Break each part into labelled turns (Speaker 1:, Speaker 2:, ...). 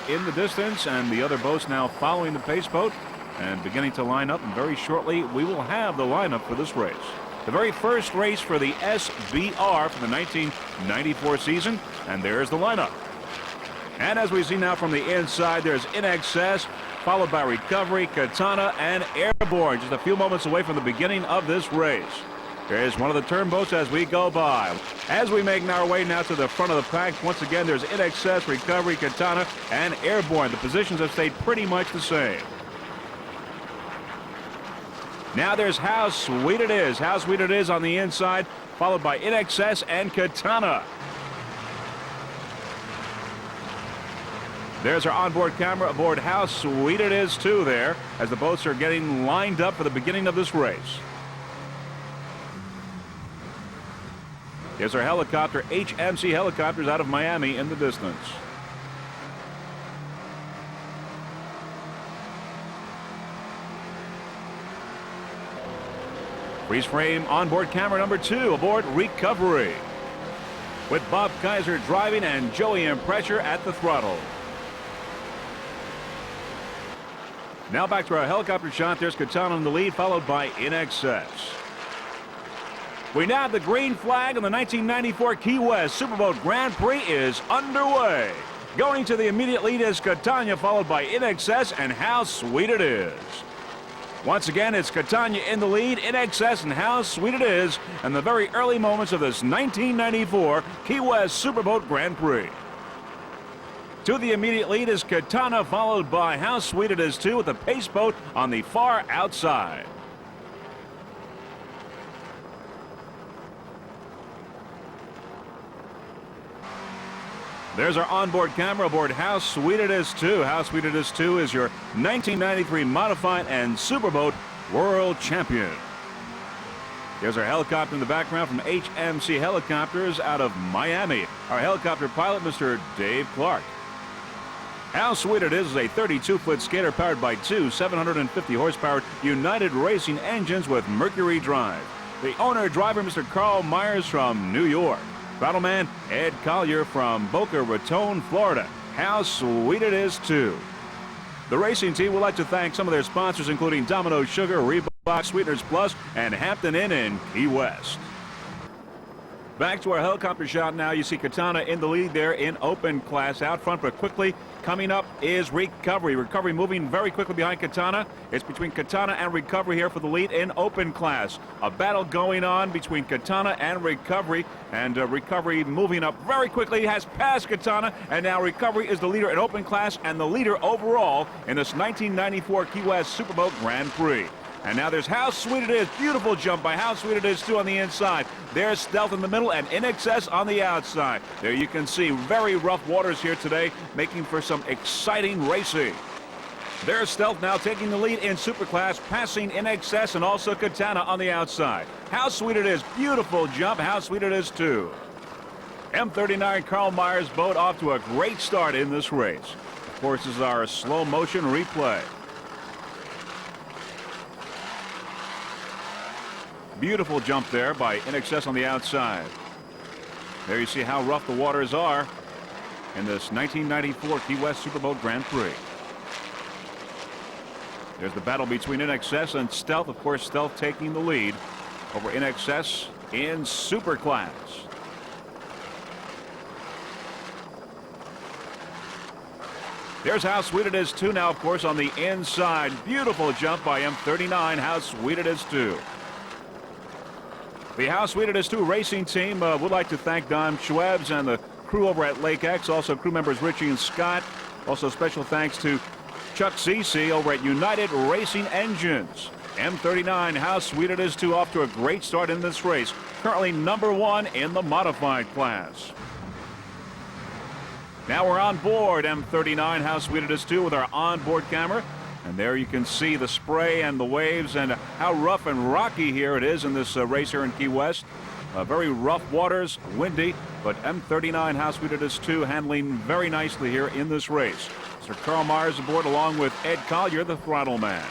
Speaker 1: in the distance, and the other boats now following the pace boat and beginning to line up. And very shortly, we will have the lineup for this race. The very first race for the SBR for the 1994 season, and there's the lineup. And as we see now from the inside, there's In Excess, followed by Recovery, Katana, and Airborne, just a few moments away from the beginning of this race. There's one of the turnboats as we go by. As we make our way now to the front of the pack, once again, there's In Excess, Recovery, Katana, and Airborne. The positions have stayed pretty much the same. Now there's How Sweet It Is. How Sweet It Is on the inside, followed by In Excess and Katana. There's our onboard camera aboard How Sweet It Is, too, there, as the boats are getting lined up for the beginning of this race. Here's our helicopter, HMC Helicopters out of Miami in the distance. Freeze frame onboard camera number 2 aboard Recovery, with Bob Kaiser driving and Joey Impressure at the throttle. Now back to our helicopter shot. There's Katana in the lead, followed by In Excess. We now have the green flag, and the 1994 Key West Superboat Grand Prix is underway. Going to the immediate lead is Katana, followed by In Excess and How Sweet It Is. Once again, it's Katana in the lead, In Excess, and How Sweet It Is in the very early moments of this 1994 Key West Superboat Grand Prix. To the immediate lead is Katana, followed by How Sweet It Is, too, with the pace boat on the far outside. There's our onboard camera aboard How Sweet It Is, too. How Sweet It Is, too, is your 1993 Modified and Superboat World Champion. There's our helicopter in the background from HMC Helicopters out of Miami. Our helicopter pilot, Mr. Dave Clark. How Sweet It Is a 32-foot skater powered by two 750-horsepower United Racing engines with Mercury drive. The owner-driver, Mr. Carl Myers from New York. Battleman Ed Collier from Boca Raton, Florida. How Sweet It Is, too. The racing team would like to thank some of their sponsors, including Domino Sugar, Reebok, Sweeteners Plus, and Hampton Inn in Key West. Back to our helicopter shot now. You see Katana in the lead there in open class out front, but quickly coming up is Recovery. Recovery moving very quickly behind Katana. It's between Katana and Recovery here for the lead in open class. A battle going on between Katana and Recovery, and Recovery moving up very quickly, has passed Katana, and now Recovery is the leader in open class and the leader overall in this 1994 Key West Superboat Grand Prix. And now there's How Sweet It Is. Beautiful jump by How Sweet It Is, too, on the inside. There's Stealth in the middle and In Excess on the outside. There you can see very rough waters here today, making for some exciting racing. There's Stealth now taking the lead in Superclass, passing In Excess and also Katana on the outside. How Sweet It Is. Beautiful jump. How Sweet It Is, too. M39 Carl Myers boat off to a great start in this race. Of course, this is our slow motion replay. Beautiful jump there by In Excess on the outside. There you see how rough the waters are in this 1994 Key West Superboat Grand Prix. There's the battle between In Excess and Stealth. Of course, Stealth taking the lead over In Excess in Superclass. There's How Sweet It Is, too, now, of course, on the inside. Beautiful jump by M39. How Sweet It Is, too. The How Sweet It Is 2 racing team would like to thank Don Schwebs and the crew over at Lake X, also crew members Richie and Scott. Also special thanks to Chuck Cece over at United Racing Engines. M39 How Sweet It Is 2 off to a great start in this race, currently #1 in the modified class. Now we're on board M39 How Sweet It Is 2 with our onboard camera. And there you can see the spray and the waves and how rough and rocky here it is in this race here in Key West. Very rough waters, windy, but M39 How Sweet It Is 2 handling very nicely here in this race. Mr. Carl Myers aboard along with Ed Collier, the throttle man.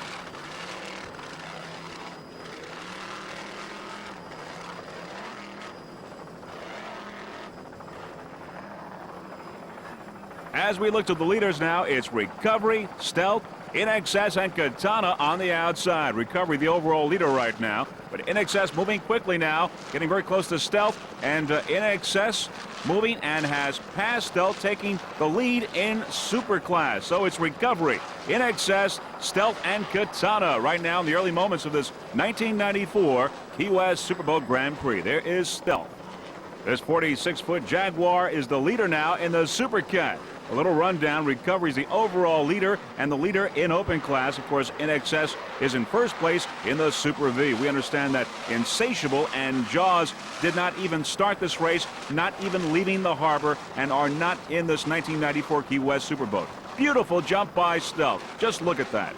Speaker 1: As we look to the leaders now, it's Recovery, Stealth, In Excess, and Katana on the outside. Recovery the overall leader right now, but In Excess moving quickly now, getting very close to Stealth, and In Excess moving and has passed Stealth, taking the lead in Super Class. So it's Recovery, In Excess, Stealth, and Katana right now in the early moments of this 1994 Key West Superboat Grand Prix. There is Stealth. This 46-foot Jaguar is the leader now in the Super Cat. A little rundown. Recovery is the overall leader and the leader in open class. Of course, In Excess is in first place in the Super V. We understand that Insatiable and Jaws did not even start this race, not even leaving the harbor, and are not in this 1994 Key West Superboat. Beautiful jump by Stealth. Just look at that.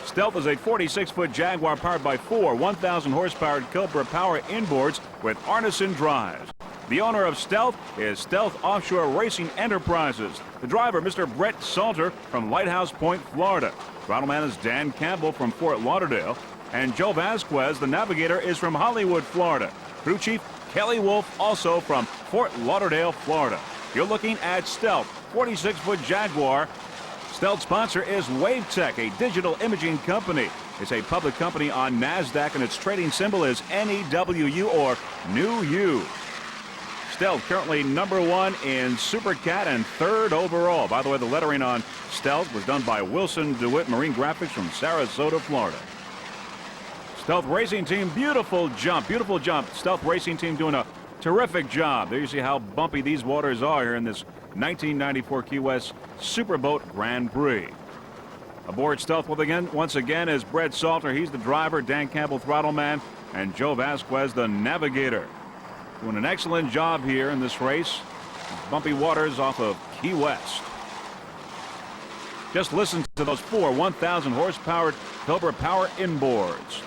Speaker 1: Stealth is a 46-foot Jaguar powered by four 1,000 horsepower Cobra power inboards with Arneson drives. The owner of Stealth is Stealth Offshore Racing Enterprises. The driver, Mr. Brett Salter from Lighthouse Point, Florida. Throttleman is Dan Campbell from Fort Lauderdale. And Joe Vasquez, the navigator, is from Hollywood, Florida. Crew chief Kelly Wolf, also from Fort Lauderdale, Florida. You're looking at Stealth, 46-foot Jaguar. Stealth sponsor is WaveTech, a digital imaging company. It's a public company on NASDAQ, and its trading symbol is NEWU, or New U. Stealth currently #1 in Super Cat and 3rd overall. By the way, the lettering on Stealth was done by Wilson DeWitt Marine Graphics from Sarasota, Florida. Stealth Racing Team, beautiful jump, beautiful jump. Stealth Racing Team doing a terrific job. There you see how bumpy these waters are here in this 1994 Key West Superboat Grand Prix. Aboard Stealth once again is Brett Salter. He's the driver, Dan Campbell, throttleman, and Joe Vasquez, the navigator. Doing an excellent job here in this race. Bumpy waters off of Key West. Just listen to those four 1,000 horsepower Cobra power inboards.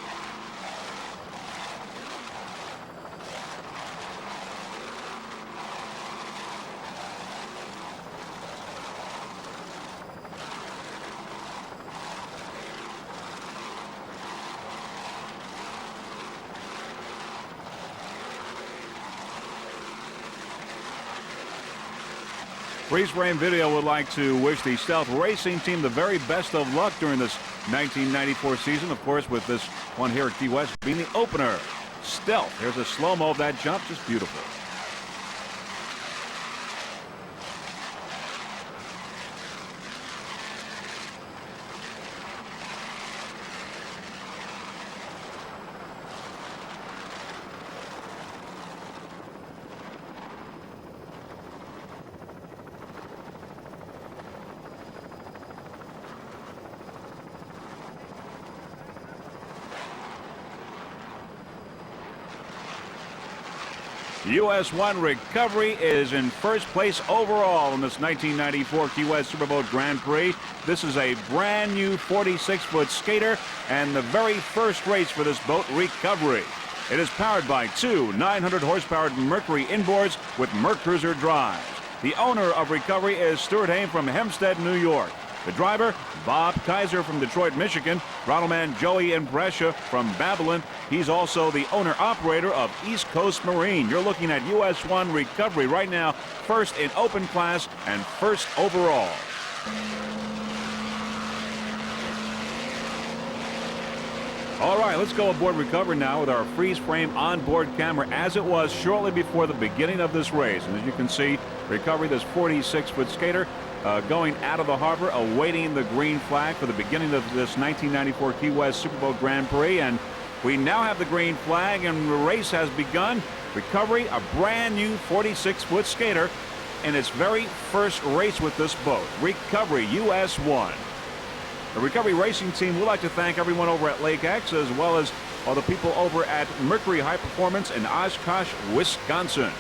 Speaker 1: Freeze Frame Video would like to wish the Stealth Racing Team the very best of luck during this 1994 season. Of course, with this one here at Key West being the opener. Stealth. Here's a slow-mo of that jump. Just beautiful. US 1 Recovery is in first place overall in this 1994 Key West Superboat Grand Prix. This is a brand new 46-foot skater and the very first race for this boat, Recovery. It is powered by two 900 horsepower Mercury inboards with Mercruiser drives. The owner of Recovery is Stuart Hain from Hempstead, New York. The driver, Bob Kaiser from Detroit, Michigan. Throttleman Joey Imprescia from Babylon. He's also the owner-operator of East Coast Marine. You're looking at US 1 Recovery right now, first in open class and first overall. All right, let's go aboard Recovery now with our freeze frame onboard camera as it was shortly before the beginning of this race. And as you can see, Recovery, this 46-foot skater, going out of the harbor, awaiting the green flag for the beginning of this 1994 Key West Superboat Grand Prix. And we now have the green flag, and the race has begun. Recovery, a brand new 46-foot skater in its very first race with this boat. Recovery, US 1. The Recovery Racing Team would like to thank everyone over at Lake X, as well as all the people over at Mercury High Performance in Oshkosh, Wisconsin.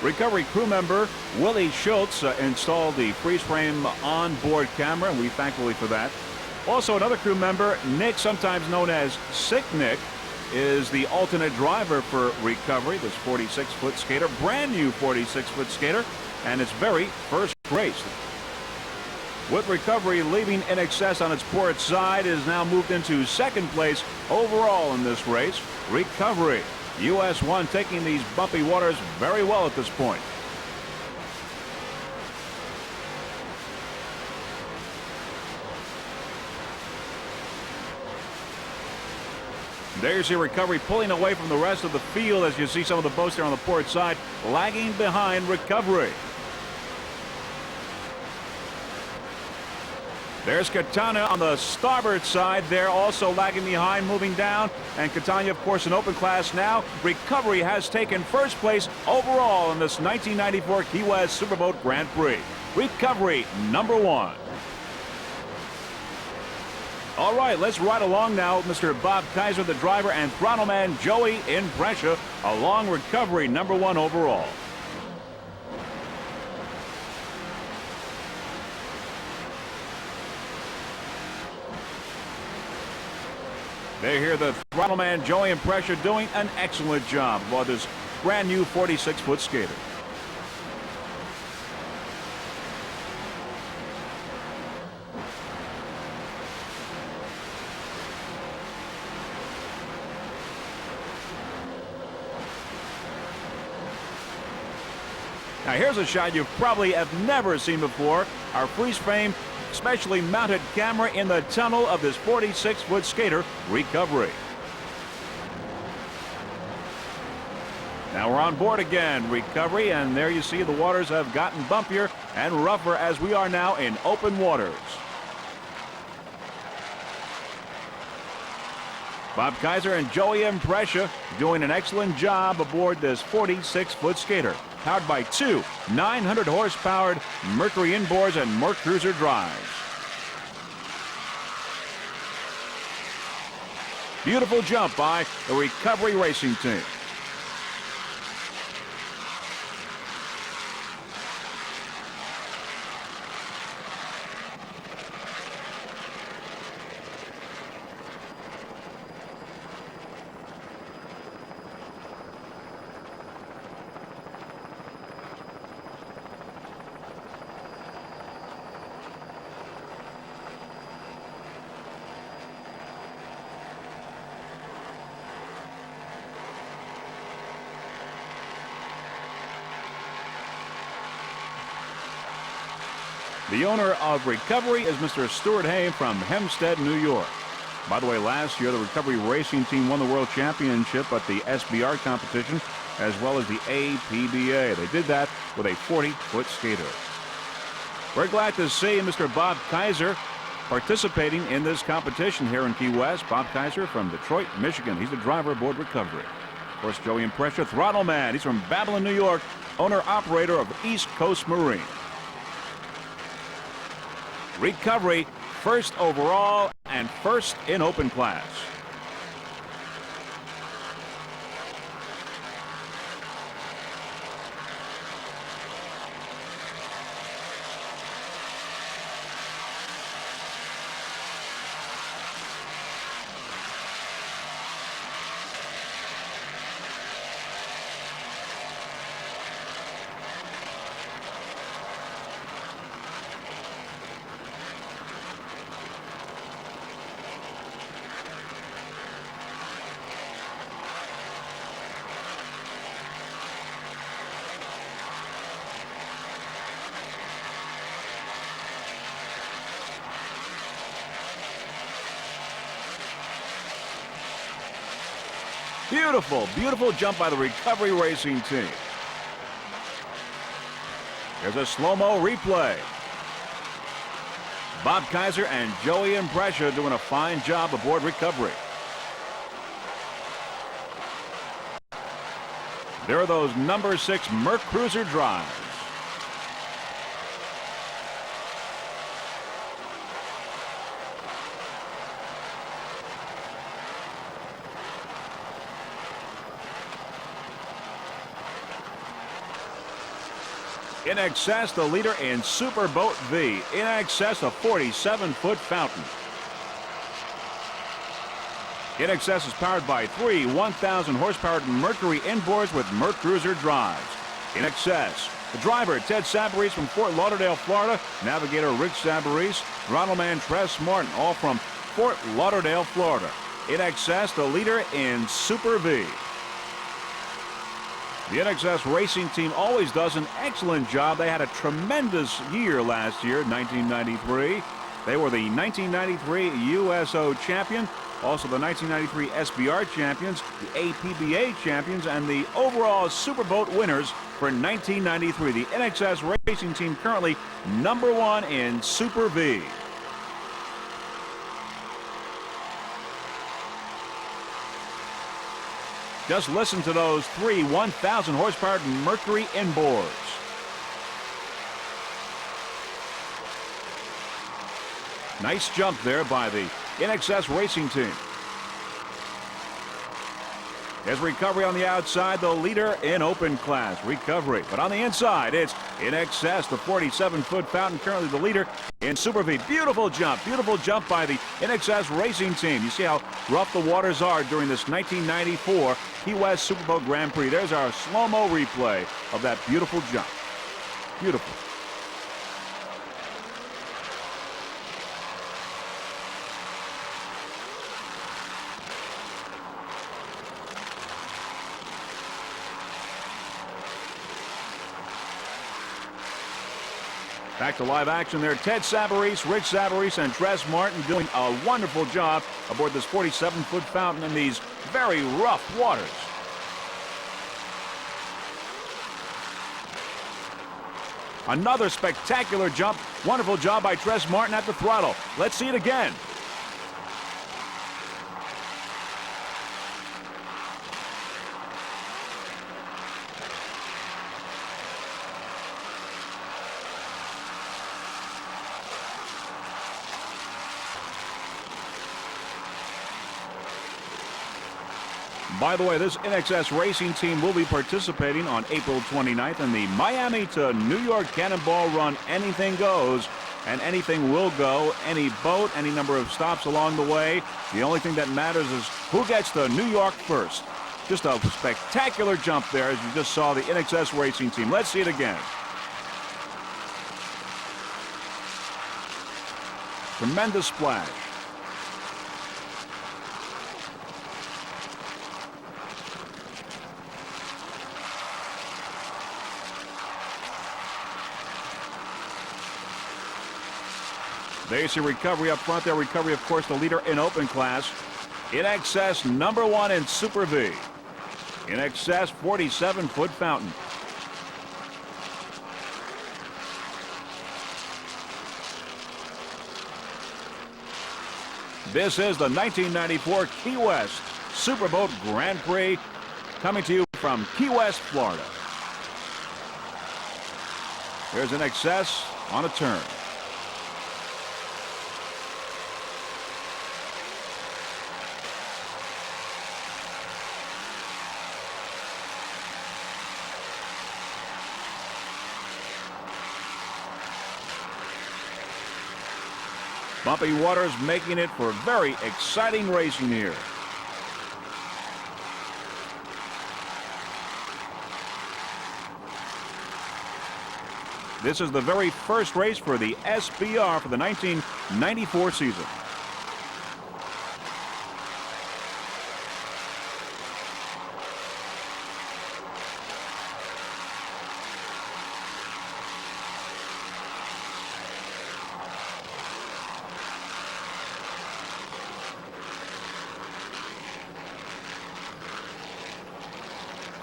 Speaker 1: Recovery crew member Willie Schultz installed the freeze frame onboard camera, and we thankfully for that. Also, another crew member, Nick, sometimes known as Sick Nick, is the alternate driver for Recovery, this 46-foot skater, brand new 46-foot skater, and its very first race. With Recovery leaving In Excess on its port side, is now moved into second place overall in this race. Recovery, US 1, taking these bumpy waters very well at this point. There's your Recovery pulling away from the rest of the field as you see some of the boats there on the port side lagging behind Recovery. There's Catania on the starboard side there, also lagging behind, moving down. And Catania, of course, in open class now. Recovery has taken first place overall in this 1994 Key West Superboat Grand Prix. Recovery #1. All right, let's ride along now. Mr. Bob Kaiser, the driver, and throttle man Joey in pressure along Recovery #1 overall. They hear the throttle man Joey in pressure doing an excellent job aboard this brand new 46-foot skater. Now here's a shot you probably have never seen before. Our freeze frame specially mounted camera in the tunnel of this 46-foot skater, Recovery. Now we're on board again, Recovery, and there you see the waters have gotten bumpier and rougher as we are now in open waters. Bob Kaiser and Joey in pressure doing an excellent job aboard this 46-foot skater, powered by two 900 horsepower Mercury inboards and Merc Cruiser drives. Beautiful jump by the Recovery racing team. The owner of Recovery is Mr. Stuart Hay from Hempstead, New York. By the way, last year the Recovery racing team won the World Championship at the SBR competition as well as the APBA. They did that with a 40-foot skater. We're glad to see Mr. Bob Kaiser participating in this competition here in Key West. Bob Kaiser from Detroit, Michigan. He's the driver aboard Recovery. Of course, Joey in pressure, throttle man. He's from Babylon, New York, owner-operator of East Coast Marine. Recovery first overall and first in open class. Beautiful, beautiful jump by the Recovery racing team. Here's a slow-mo replay. Bob Kaiser and Joey in pressure doing a fine job aboard Recovery. There are those number 6 Merc Cruiser drives. In excess, the leader in Superboat V. In excess, a 47-foot fountain. In excess is powered by 3 1,000 horsepower Mercury inboards with Merc Cruiser drives. In excess, the driver, Ted Sabarese from Fort Lauderdale, Florida. Navigator, Rick Sabarese. Throttle man, Tress Martin, all from Fort Lauderdale, Florida. In excess, the leader in Super V. The NXS racing team always does an excellent job. They had a tremendous year last year, 1993. They were the 1993 USO champion. Also the 1993 SBR champions, the APBA champions, and the overall Superboat winners for 1993. The NXS Racing Team currently #1 in Super V. Just listen to those three 1,000 horsepower Mercury inboards. Nice jump there by the NXS Racing Team. There's recovery on the outside, the leader in open class. Recovery, but on the inside, it's NXS, the 47-foot fountain, currently the leader in Super V. Beautiful jump by the NXS Racing Team. You see how rough the waters are during this 1994 Key West Superboat Grand Prix. There's our slow-mo replay of that beautiful jump. Beautiful. Back to live action there. Ted Savarese, Rich Savarese, and Tress Martin doing a wonderful job aboard this 47-foot fountain in these very rough waters. Another spectacular jump. Wonderful job by Tress Martin at the throttle. Let's see it again. By the way, this NXS Racing Team will be participating on April 29th in the Miami to New York Cannonball Run. Anything goes, and anything will go. Any boat, any number of stops along the way. The only thing that matters is who gets to New York first. Just a spectacular jump there, as you just saw the NXS Racing Team. Let's see it again. Tremendous splash. There's your recovery up front there. Recovery, of course, the leader in open class. NXS #1 in Super V. NXS 47-foot fountain. This is the 1994 Key West Superboat Grand Prix, coming to you from Key West, Florida. There's NXS on a turn. Bumpy waters making it for very exciting racing here. This is the very first race for the SBR for the 1994 season.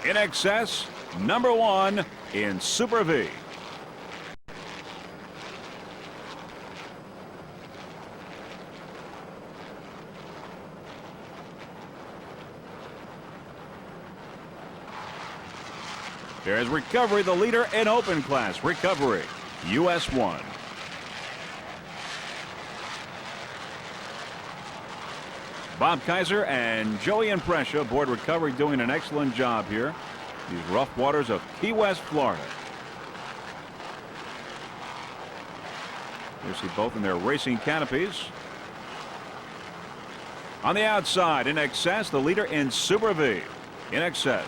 Speaker 1: NXS #1 in Super V. There's recovery, the leader in open class. Recovery, US 1. Bob Kaiser and Joey Imprescia aboard recovery, doing an excellent job here. These rough waters of Key West, Florida. You see both in their racing canopies. On the outside, NXS, the leader in Super V. NXS.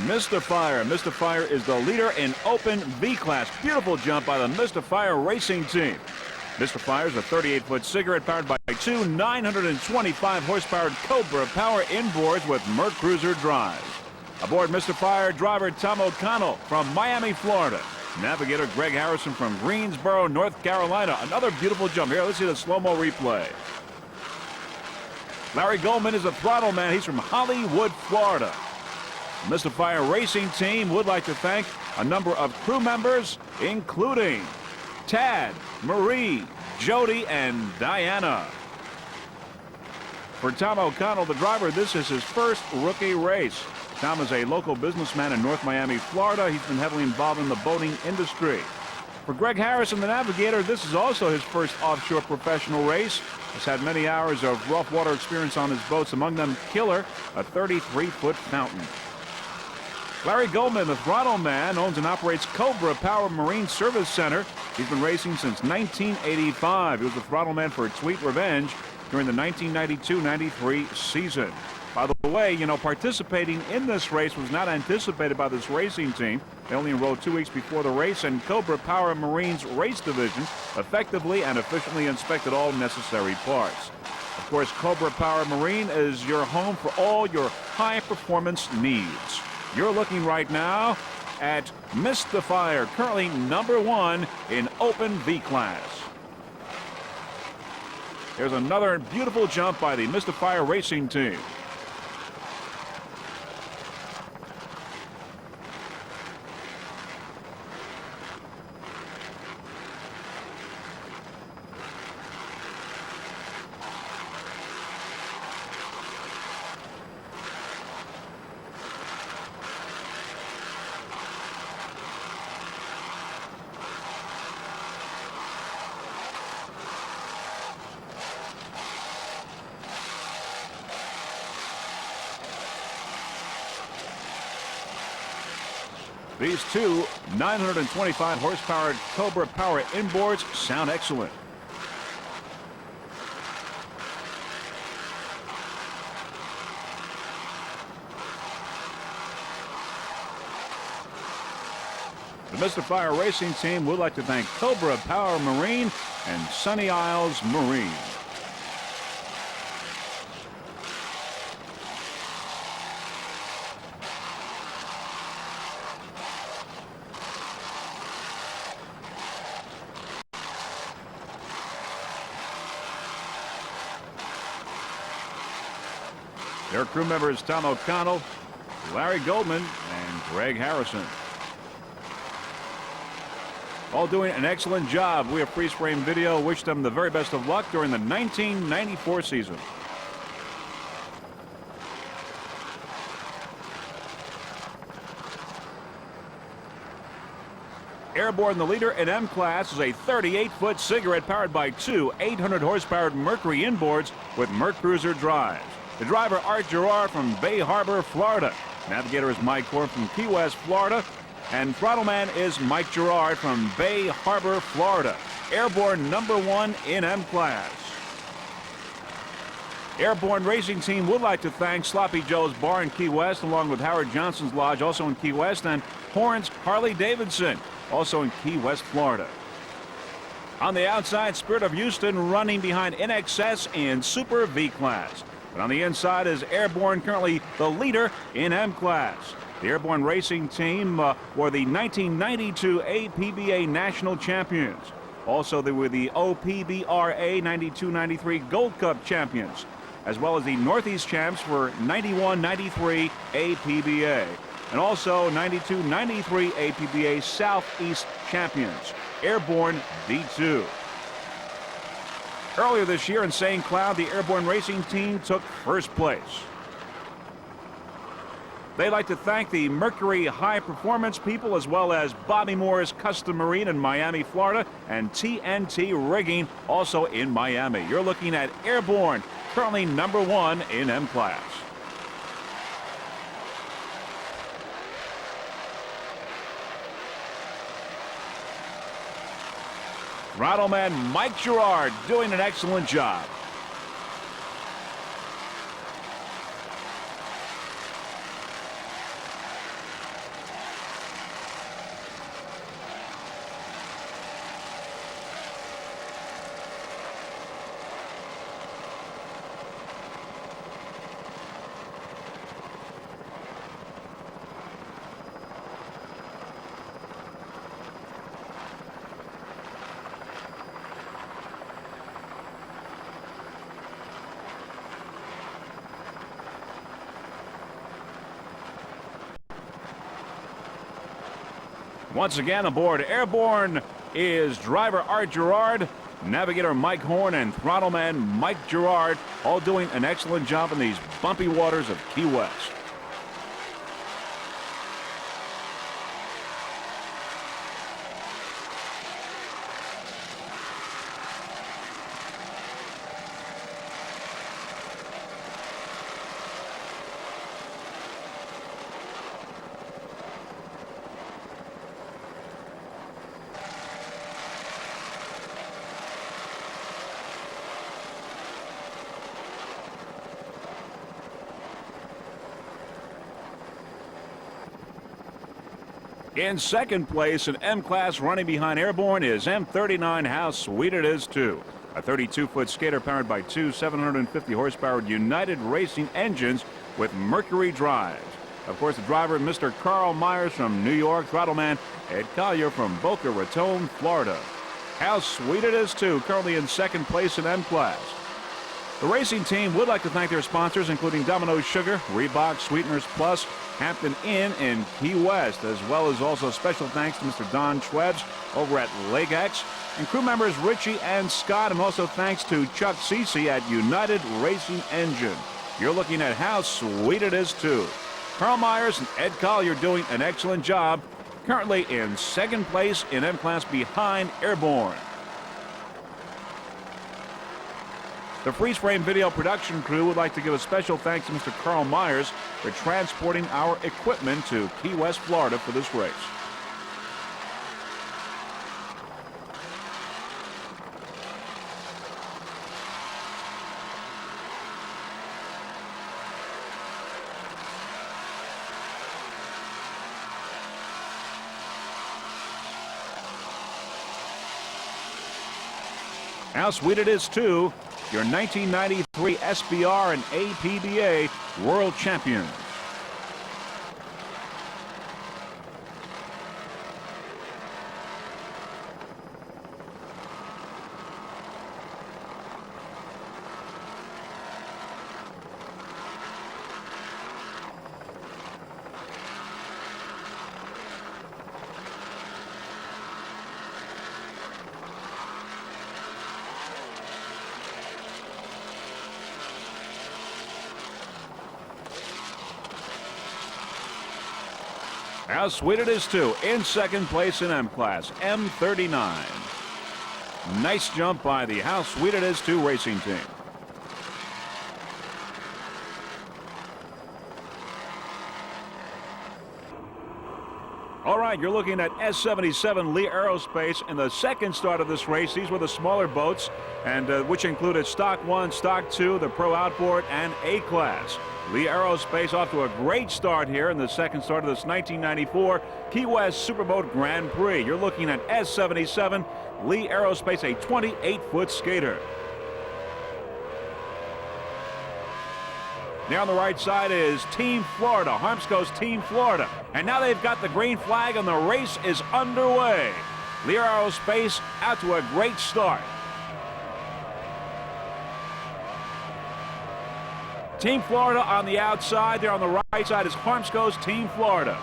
Speaker 1: Mr. Fire. Mr. Fire is the leader in open V class. Beautiful jump by the Mr. Fire Racing Team. Mr. Fire is a 38-foot cigarette powered by two 925 horsepower Cobra power inboards with Merc Cruiser drives. Aboard Mr. Fire, driver Tom O'Connell from Miami, Florida. Navigator Greg Harrison from Greensboro, North Carolina. Another beautiful jump. Here, let's see the slow-mo replay. Larry Goldman is the throttle man. He's from Hollywood, Florida. Mr. Fire Racing Team would like to thank a number of crew members, including Tad, Marie, Jody, and Diana. For Tom O'Connell, the driver, this is his first rookie race. Tom is a local businessman in North Miami, Florida. He's been heavily involved in the boating industry. For Greg Harrison, the navigator, this is also his first offshore professional race. He's had many hours of rough water experience on his boats, among them Killer, a 33-foot fountain. Larry Goldman, the throttle man, owns and operates Cobra Power Marine Service Center. He's been racing since 1985. He was the throttle man for Sweet Revenge during the 1992-93 season. By the way, participating in this race was not anticipated by this racing team. They only enrolled 2 weeks before the race, and Cobra Power Marine's race division effectively and efficiently inspected all necessary parts. Of course, Cobra Power Marine is your home for all your high-performance needs. You're looking right now at Mr. Fire, currently #1 in Open V class. There's another beautiful jump by the Mr. Fire Racing Team. These two 925 horsepower Cobra Power inboards sound excellent. The Mr. Fire Racing Team would like to thank Cobra Power Marine and Sunny Isles Marine. Their crew members Tom O'Connell, Larry Goldman, and Greg Harrison. All doing an excellent job. We have freeze frame video. Wish them the very best of luck during the 1994 season. Airborne, the leader in M class, is a 38-foot cigarette powered by two 800 horsepower Mercury inboards with Merc Cruiser drives. The driver, Art Gerard from Bay Harbor, Florida. Navigator is Mike Core from Key West, Florida. And throttleman is Mike Gerard from Bay Harbor, Florida. Airborne #1 in M class. Airborne Racing Team would like to thank Sloppy Joe's Bar in Key West, along with Howard Johnson's Lodge, also in Key West, and Horns Harley Davidson, also in Key West, Florida. On the outside, Spirit of Houston running behind NXS in Super V class. But on the inside is Airborne, currently the leader in M class. The Airborne Racing Team were the 1992 APBA National Champions. Also, they were the OPBRA 92-93 Gold Cup Champions, as well as the Northeast Champs for 91-93 APBA, and also 92-93 APBA Southeast Champions. Airborne D2. Earlier this year in St. Cloud, the Airborne Racing Team took first place. They'd like to thank the Mercury High Performance people, as well as Bobby Moore's Custom Marine in Miami, Florida, and TNT Rigging, also in Miami. You're looking at Airborne, currently #1 in M class. Throttleman Mike Gerard doing an excellent job. Once again aboard Airborne is driver Art Gerard, navigator Mike Horn, and throttleman Mike Gerard, all doing an excellent job in these bumpy waters of Key West. In second place in M-Class, running behind Airborne, is M39. How sweet it is, too. A 32-foot skater powered by two 750-horsepower United Racing engines with Mercury drives. Of course, the driver, Mr. Carl Myers from New York, throttleman Ed Collier from Boca Raton, Florida. How sweet it is, too, currently in second place in M-Class. The racing team would like to thank their sponsors, including Domino's Sugar, Reebok, Sweeteners Plus, Hampton Inn in Key West, as well as also special thanks to Mr. Don Schwebs over at Lake X, and crew members Richie and Scott, and also thanks to Chuck Cece at United Racing Engine. You're looking at how sweet it is, too. Carl Myers and Ed Collier doing an excellent job, currently in second place in M-Class behind Airborne. The freeze frame video production crew would like to give a special thanks to Mr. Carl Myers for transporting our equipment to Key West, Florida for this race. How sweet it is, too. Your 1993 SBR and APBA World Champions. How sweet it is, too. In second place in M-Class, M39. Nice jump by the How Sweet It Is, Too racing team. All right, you're looking at S77 Lee Aerospace in the second start of this race. These were the smaller boats, and which included Stock 1, Stock 2, the Pro Outboard, and A-Class. Lee Aerospace off to a great start here in the second start of this 1994 Key West Superboat Grand Prix. You're looking at S77 Lee Aerospace, a 28-foot skater. Now on the right side is Team Florida, Harmsco's Team Florida. And now they've got the green flag and the race is underway. Lee Aerospace out to a great start. Team Florida on the outside. There on the right side is Harmsco's Team Florida.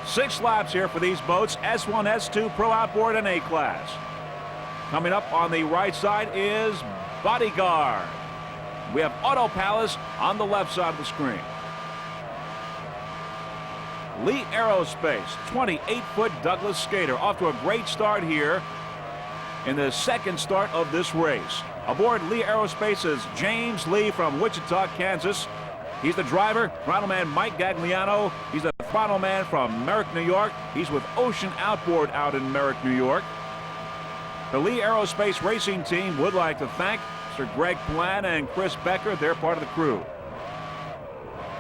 Speaker 1: 6 laps here for these boats, S1, S2, Pro Outboard, and A-Class. Coming up on the right side is Bodyguard. We have Auto Palace on the left side of the screen. Lee Aerospace, 28-foot Douglas skater, off to a great start here in the second start of this race. Aboard Lee Aerospace is James Lee from Wichita, Kansas. He's the driver, throttleman Mike Gagliano. He's the throttleman from Merrick, New York. He's with Ocean Outboard out in Merrick, New York. The Lee Aerospace racing team would like to thank Mr. Greg Plan and Chris Becker. They're part of the crew.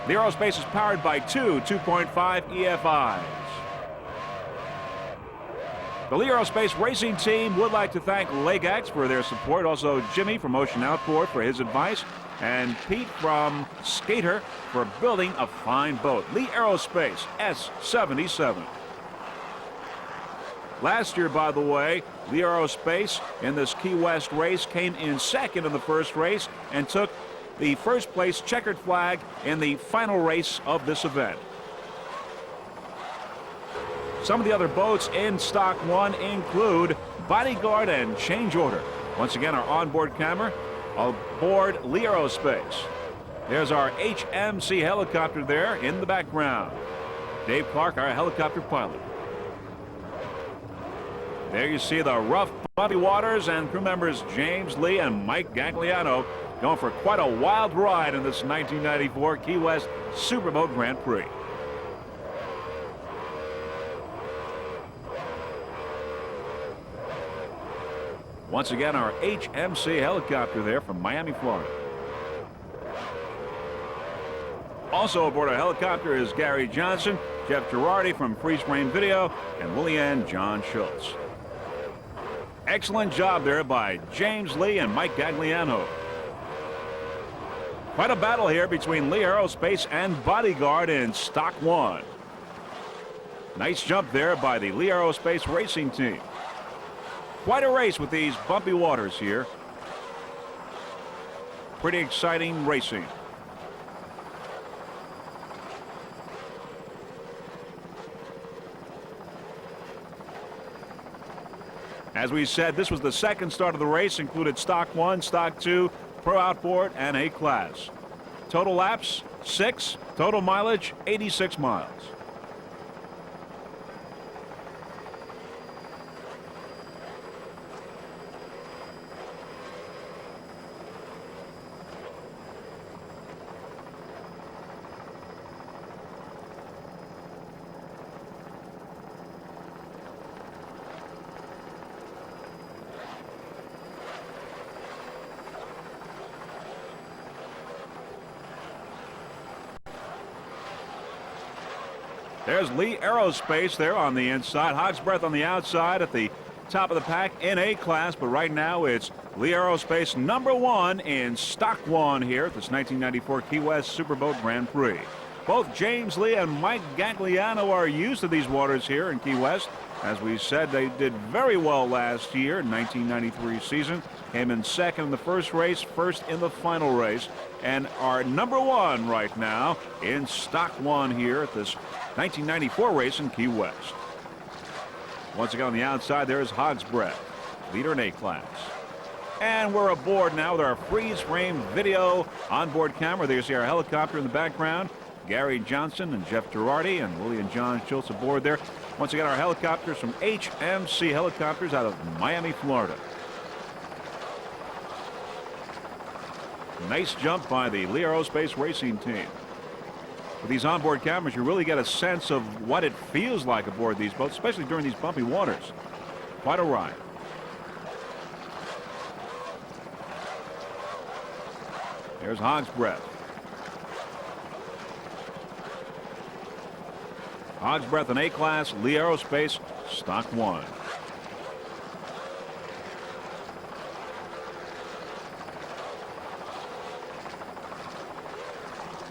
Speaker 1: Lee Aerospace is powered by two 2.5 EFIs. The Lee Aerospace racing team would like to thank Legax for their support. Also Jimmy from Ocean Outboard for his advice. And Pete from Skater for building a fine boat. Lee Aerospace S77. Last year, by the way, Lee Aerospace in this Key West race came in second in the first race and took the first place checkered flag in the final race of this event. Some of the other boats in Stock 1 include Bodyguard and Change Order. Once again, our onboard camera aboard Lee Aerospace. There's our HMC helicopter there in the background. Dave Clark, our helicopter pilot. There you see the rough, bumpy waters and crew members James Lee and Mike Gagliano going for quite a wild ride in this 1994 Key West Superboat Grand Prix. Once again, our HMC helicopter there from Miami, Florida. Also aboard our helicopter is Gary Johnson, Jeff Girardi from Freeze Frame Video, and Willie and John Schultz. Excellent job there by James Lee and Mike Gagliano. Quite a battle here between Lee Aerospace and Bodyguard in Stock 1. Nice jump there by the Lee Aerospace racing team. Quite a race with these bumpy waters here. Pretty exciting racing. As we said, this was the second start of the race, included Stock 1, Stock 2, Pro Outboard, and A Class. Total laps, 6. Total mileage, 86 miles. There's Lee Aerospace there on the inside. Hog's Breath on the outside at the top of the pack in A Class. But right now it's Lee Aerospace #1 in Stock 1 here at this 1994 Key West Superboat Grand Prix. Both James Lee and Mike Gagliano are used to these waters here in Key West. As we said, they did very well last year in 1993 season. Came in second in the first race, first in the final race, and are #1 right now in Stock 1 here at this 1994 race in Key West. Once again on the outside, there is Hog's Breath, leader in A Class. And we're aboard now with our freeze frame video onboard camera. There you see our helicopter in the background. Gary Johnson and Jeff Girardi and Willie and John Schultz aboard there. Once again, our helicopters from HMC Helicopters out of Miami, Florida. Nice jump by the Lee Aerospace racing team. With these onboard cameras, you really get a sense of what it feels like aboard these boats, especially during these bumpy waters. Quite a ride. There's Hog's Breath. Hog's Breath in A Class, Lee Aerospace, Stock 1.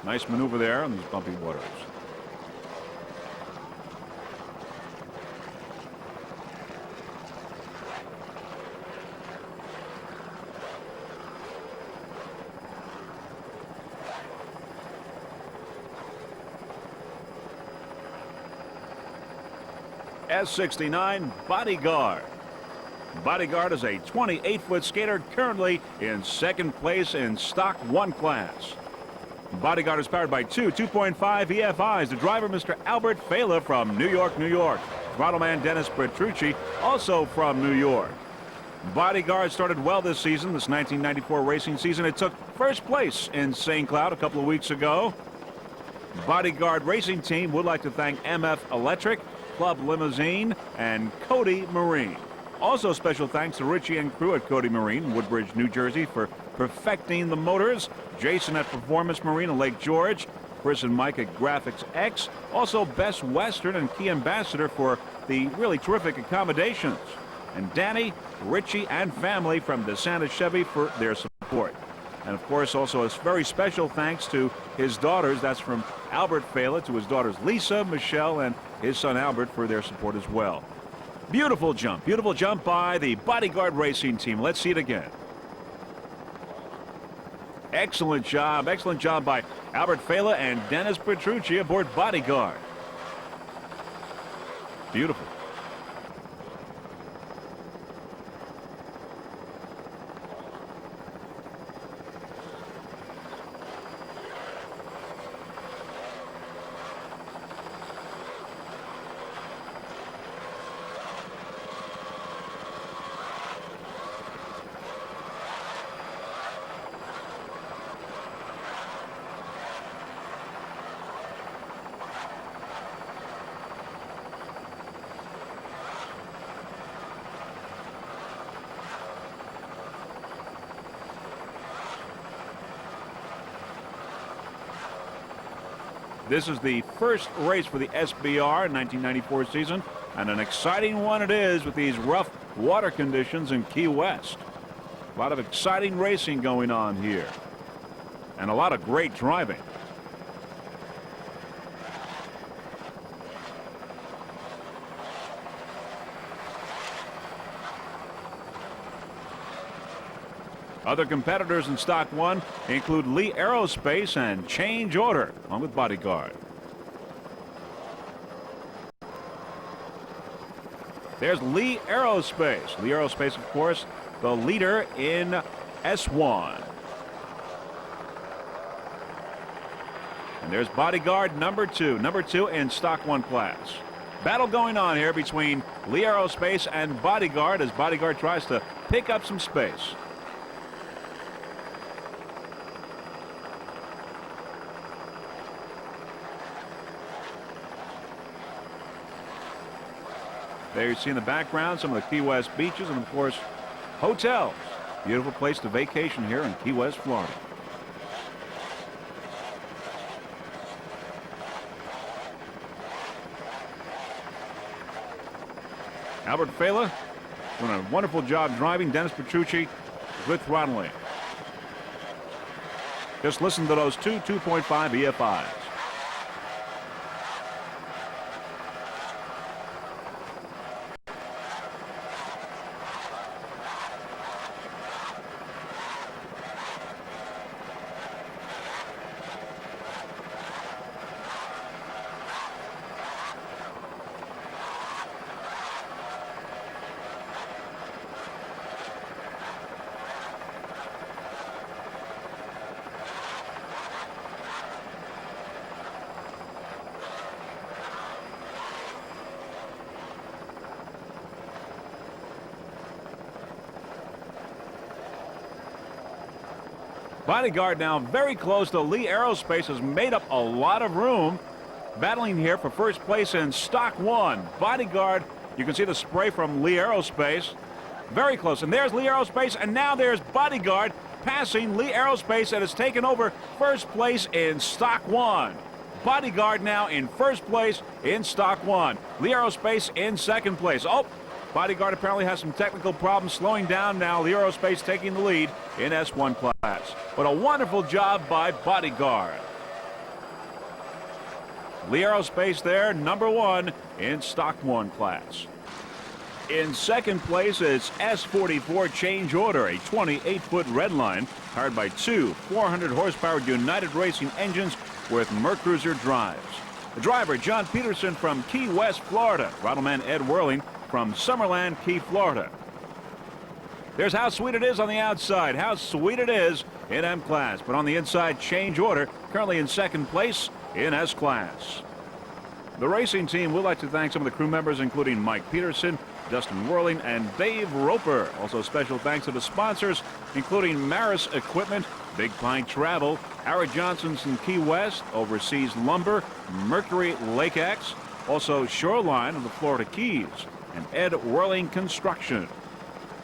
Speaker 1: Nice maneuver there on these bumpy waters. S69 Bodyguard. Bodyguard is a 28-foot skater currently in second place in Stock 1 class. Bodyguard is powered by two 2.5 EFIs. The driver, Mr. Albert Fela from New York, New York. Throttle man Dennis Petrucci, also from New York. Bodyguard started well this season, this 1994 racing season. It took first place in St. Cloud a couple of weeks ago. Bodyguard racing team would like to thank MF Electric, Club Limousine, and Cody Marine. Also special thanks to Richie and crew at Cody Marine, Woodbridge, New Jersey, for perfecting the motors. Jason at Performance Marine in Lake George. Chris and Mike at Graphics X. Also Best Western and Key Ambassador for the really terrific accommodations. And Danny, Richie, and family from DeSantis Chevy for their support. And of course, also a very special thanks to his daughters. That's from Albert Fela to his daughters Lisa, Michelle, and his son Albert for their support as well. Beautiful jump by the Bodyguard racing team. Let's see it again. Excellent job by Albert Fela and Dennis Petrucci aboard Bodyguard. Beautiful. This is the first race for the SBR 1994 season, and an exciting one it is with these rough water conditions in Key West. A lot of exciting racing going on here, and a lot of great driving. Other competitors in Stock 1 include Lee Aerospace and Change Order, along with Bodyguard. There's Lee Aerospace. Lee Aerospace, of course, the leader in S1. And there's Bodyguard number 2 in Stock 1 class. Battle going on here between Lee Aerospace and Bodyguard as Bodyguard tries to pick up some space. There you see in the background some of the Key West beaches and, of course, hotels. Beautiful place to vacation here in Key West, Florida. Albert Fela doing a wonderful job driving. Dennis Petrucci with throttling. Just listen to those two 2.5 EFIs. Bodyguard now very close to Lee Aerospace, has made up a lot of room. Battling here for first place in Stock 1. Bodyguard, you can see the spray from Lee Aerospace. Very close. And there's Lee Aerospace, and now there's Bodyguard passing Lee Aerospace and has taken over first place in Stock 1. Bodyguard now in first place in Stock 1. Lee Aerospace in second place. Oh, Bodyguard apparently has some technical problems, slowing down now. Lee Aerospace taking the lead in S1 class. But a wonderful job by Bodyguard. Lee Aerospace there, number 1 in Stock 1 class. In second place is S44 Change Order, a 28-foot redline powered by two 400-horsepower United Racing engines with Mercruiser drives. The driver, John Peterson from Key West, Florida. Throttleman Ed Whirling from Summerland, Key, Florida. There's How Sweet It Is on the outside. How Sweet It Is in M class. But on the inside, Change Order, currently in second place in S class. The racing team would like to thank some of the crew members, including Mike Peterson, Dustin Whirling, and Dave Roper. Also special thanks to the sponsors, including Maris Equipment, Big Pine Travel, Howard Johnson's in Key West, Overseas Lumber, Mercury Lake X, also Shoreline of the Florida Keys, and Ed Whirling Construction.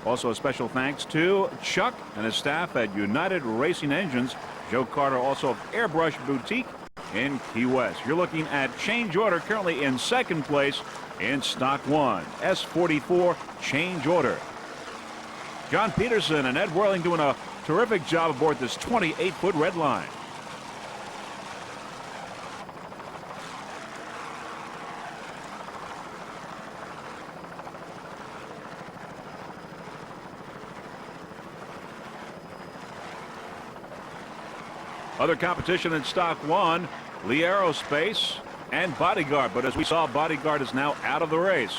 Speaker 1: Also a special thanks to Chuck and his staff at United Racing Engines, Joe Carter also of Airbrush Boutique in Key West. You're looking at Change Order, currently in second place in Stock 1. S44 Change Order. John Peterson and Ed Whirling doing a terrific job aboard this 28-foot red line. Other competition in Stock 1, Lee Aerospace and Bodyguard. But as we saw, Bodyguard is now out of the race.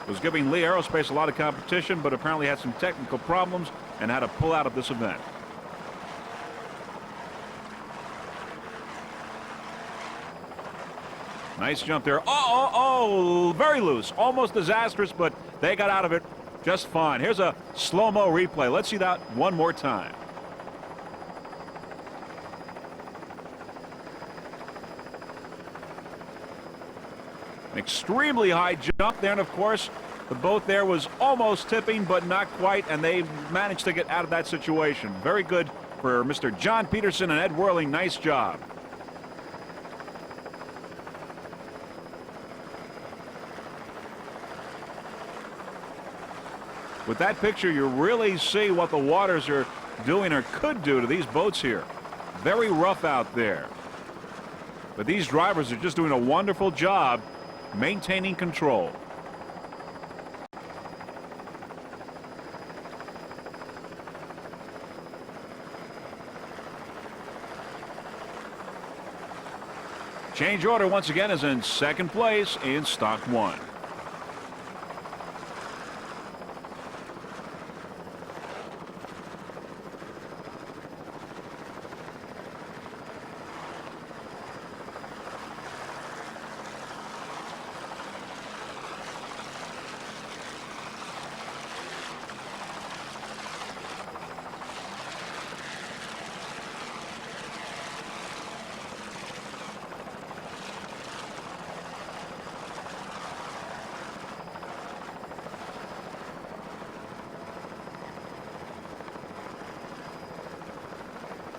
Speaker 1: Was giving Lee Aerospace a lot of competition, but apparently had some technical problems and had to pull out of this event. Nice jump there. Oh, very loose. Almost disastrous, but they got out of it just fine. Here's a slow-mo replay. Let's see that one more time. An extremely high jump there, and of course, the boat there was almost tipping, but not quite, and they managed to get out of that situation. Very good for Mr. John Peterson and Ed Whirling. Nice job. With that picture, you really see what the waters are doing or could do to these boats here. Very rough out there. But these drivers are just doing a wonderful job maintaining control. Change order once again is in second place in Stock 1.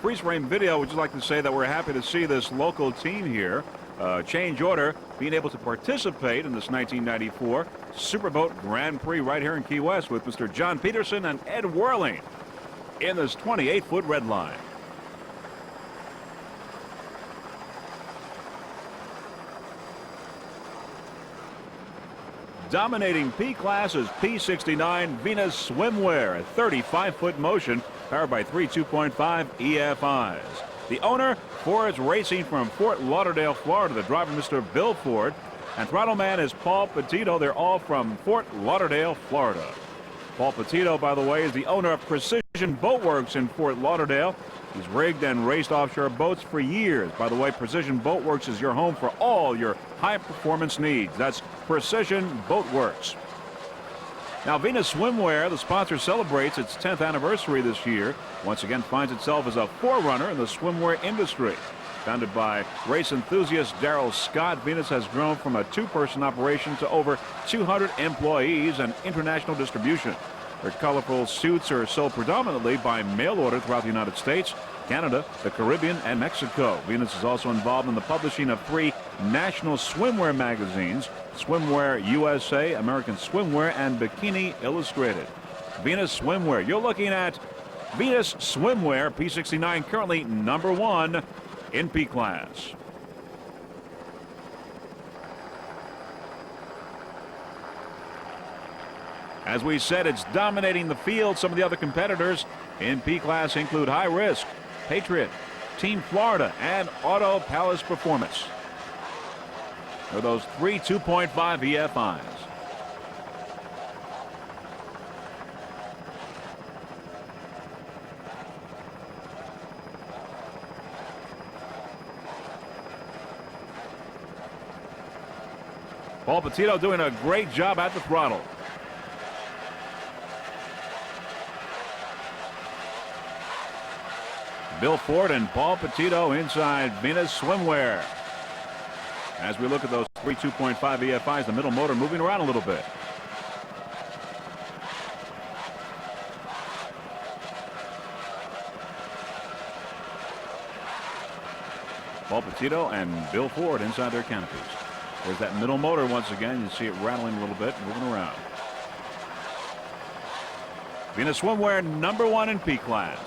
Speaker 1: Freeze frame video, would you like to say that we're happy to see this local team here, Change Order, being able to participate in this 1994 Superboat Grand Prix right here in Key West with Mr. John Peterson and Ed Whirling in this 28-foot red line. Dominating P class is P69 Venus Swimwear, a 35-foot motion powered by three 2.5 EFIs. The owner, Ford's Racing from Fort Lauderdale, Florida. The driver, Mr. Bill Ford. And throttle man is Paul Petito. They're all from Fort Lauderdale, Florida. Paul Petito, by the way, is the owner of Precision Boat Works in Fort Lauderdale. He's rigged and raced offshore boats for years. By the way, Precision Boat Works is your home for all your high-performance needs. That's Precision Boat Works. Now, Venus Swimwear, the sponsor, celebrates its 10th anniversary this year. Once again, finds itself as a forerunner in the swimwear industry. Founded by race enthusiast Darrell Scott, Venus has grown from a two-person operation to over 200 employees and international distribution. Their colorful suits are sold predominantly by mail order throughout the United States, Canada, the Caribbean, and Mexico. Venus is also involved in the publishing of 3 national swimwear magazines: Swimwear USA, American Swimwear, and Bikini Illustrated. Venus Swimwear. You're looking at Venus Swimwear P69, currently #1 in P class. As we said, it's dominating the field. Some of the other competitors in P class include High Risk, Patriot, Team Florida, and Auto Palace Performance. There are those 3 2.5 EFIs. Paul Petito doing a great job at the throttle. Bill Ford and Paul Petito inside Venus Swimwear. As we look at those 3 2.5 EFIs, the middle motor moving around a little bit. Paul Petito and Bill Ford inside their canopies. There's that middle motor once again. You see it rattling a little bit, moving around. Venus Swimwear #1 in P class.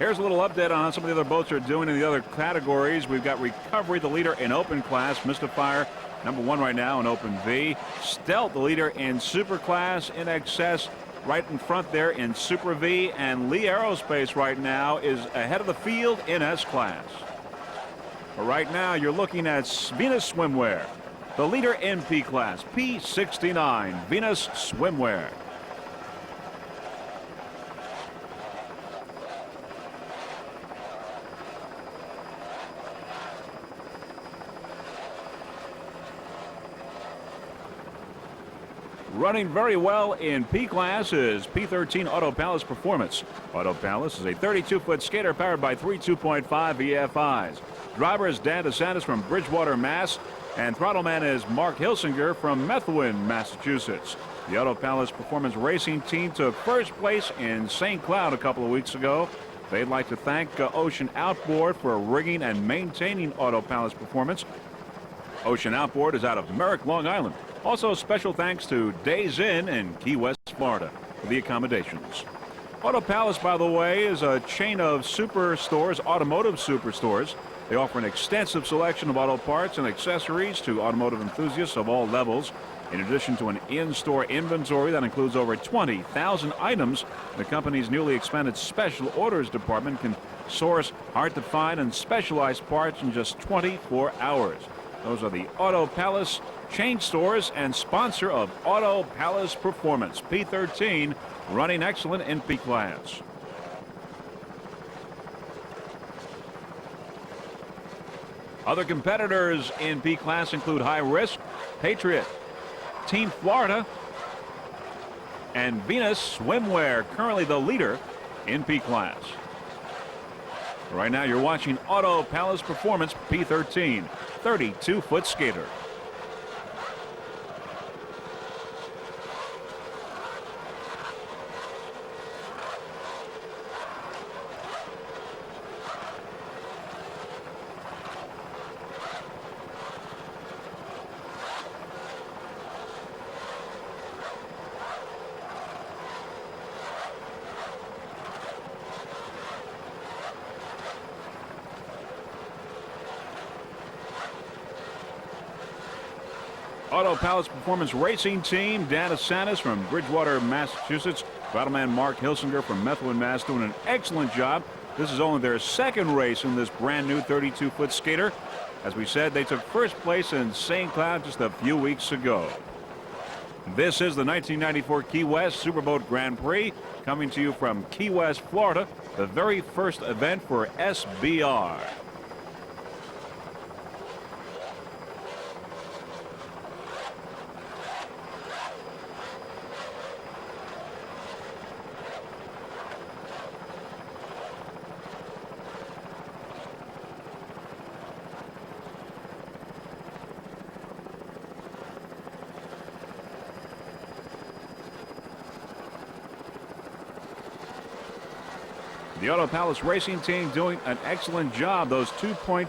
Speaker 1: Here's a little update on how some of the other boats are doing in the other categories. We've got Recovery, the leader in open class. Mystifier, #1 right now in open V. Stealth, the leader in super class. In excess, right in front there in super V. And Lee Aerospace right now is ahead of the field in S class. But right now, you're looking at Venus Swimwear, the leader in P class. P69, Venus Swimwear. Running very well in P class is P13 Auto Palace Performance. Auto Palace is a 32-foot skater powered by three 2.5 EFIs. Driver is Dan DeSantis from Bridgewater, Mass. And throttleman is Mark Hilsinger from Methuen, Massachusetts. The Auto Palace Performance Racing Team took first place in St. Cloud a couple of weeks ago. They'd like to thank Ocean Outboard for rigging and maintaining Auto Palace Performance. Ocean Outboard is out of Merrick, Long Island. Also, special thanks to Days Inn in Key West, Florida, for the accommodations. Auto Palace, by the way, is a chain of superstores, automotive superstores. They offer an extensive selection of auto parts and accessories to automotive enthusiasts of all levels. In addition to an in-store inventory that includes over 20,000 items, the company's newly expanded special orders department can source hard-to-find and specialized parts in just 24 hours. Those are the Auto Palace chain stores and sponsor of Auto Palace Performance. P13 running excellent in P class. Other competitors in P class include High Risk, Patriot, Team Florida, and Venus Swimwear, currently the leader in P class. Right now you're watching Auto Palace Performance P13, 32-foot skater. Auto Palace Performance Racing Team, Dan DeSantis from Bridgewater, Massachusetts. Throttleman Mark Hilsinger from Methuen, Mass. Doing an excellent job. This is only their second race in this brand new 32-foot skater. As we said, they took first place in St. Cloud just a few weeks ago. This is the 1994 Key West Superboat Grand Prix, coming to you from Key West, Florida, the very first event for SBR. The Auto Palace Racing Team doing an excellent job. Those 2.5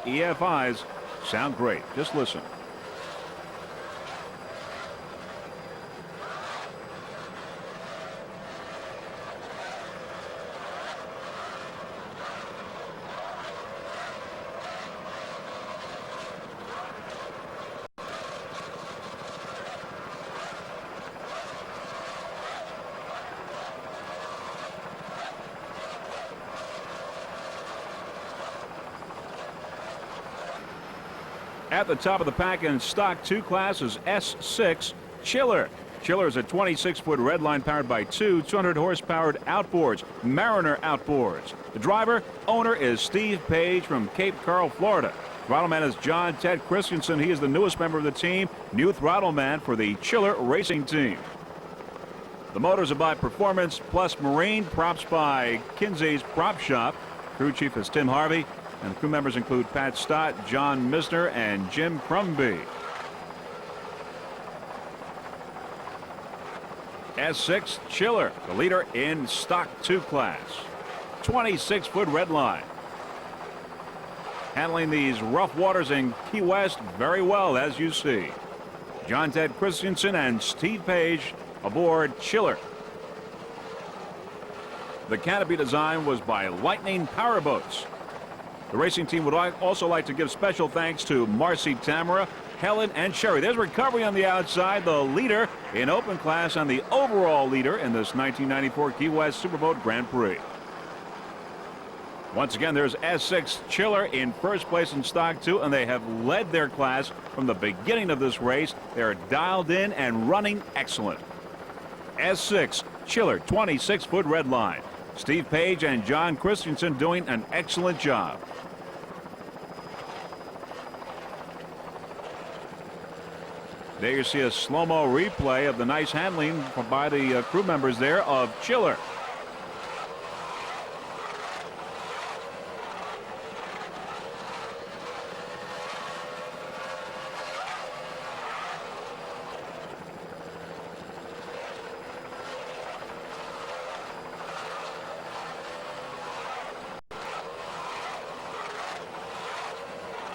Speaker 1: EFIs sound great. Just listen. At the top of the pack in Stock 2 class is S6 Chiller. Chiller is a 26-foot redline powered by two 200-horsepowered outboards, Mariner outboards. The driver, owner, is Steve Page from Cape Coral, Florida. Throttleman is John Ted Christensen. He is the newest member of the team, new throttleman for the Chiller Racing Team. The motors are by Performance Plus Marine, props by Kinsey's Prop Shop. Crew chief is Tim Harvey. And crew members include Pat Stott, John Misner, and Jim Crumby. S6 Chiller, the leader in Stock 2 class. 26-foot red line. Handling these rough waters in Key West very well, as you see. John Ted Christensen and Steve Page aboard Chiller. The canopy design was by Lightning Powerboats. The racing team would also like to give special thanks to Marcy, Tamara, Helen, and Sherry. There's recovery on the outside, the leader in open class and the overall leader in this 1994 Key West Superboat Grand Prix. Once again, there's S6 Chiller in first place in Stock 2, and they have led their class from the beginning of this race. They're dialed in and running excellent. S6 Chiller, 26-foot red line. Steve Page and John Christensen doing an excellent job. There you see a slow-mo replay of the nice handling by the crew members there of Chiller.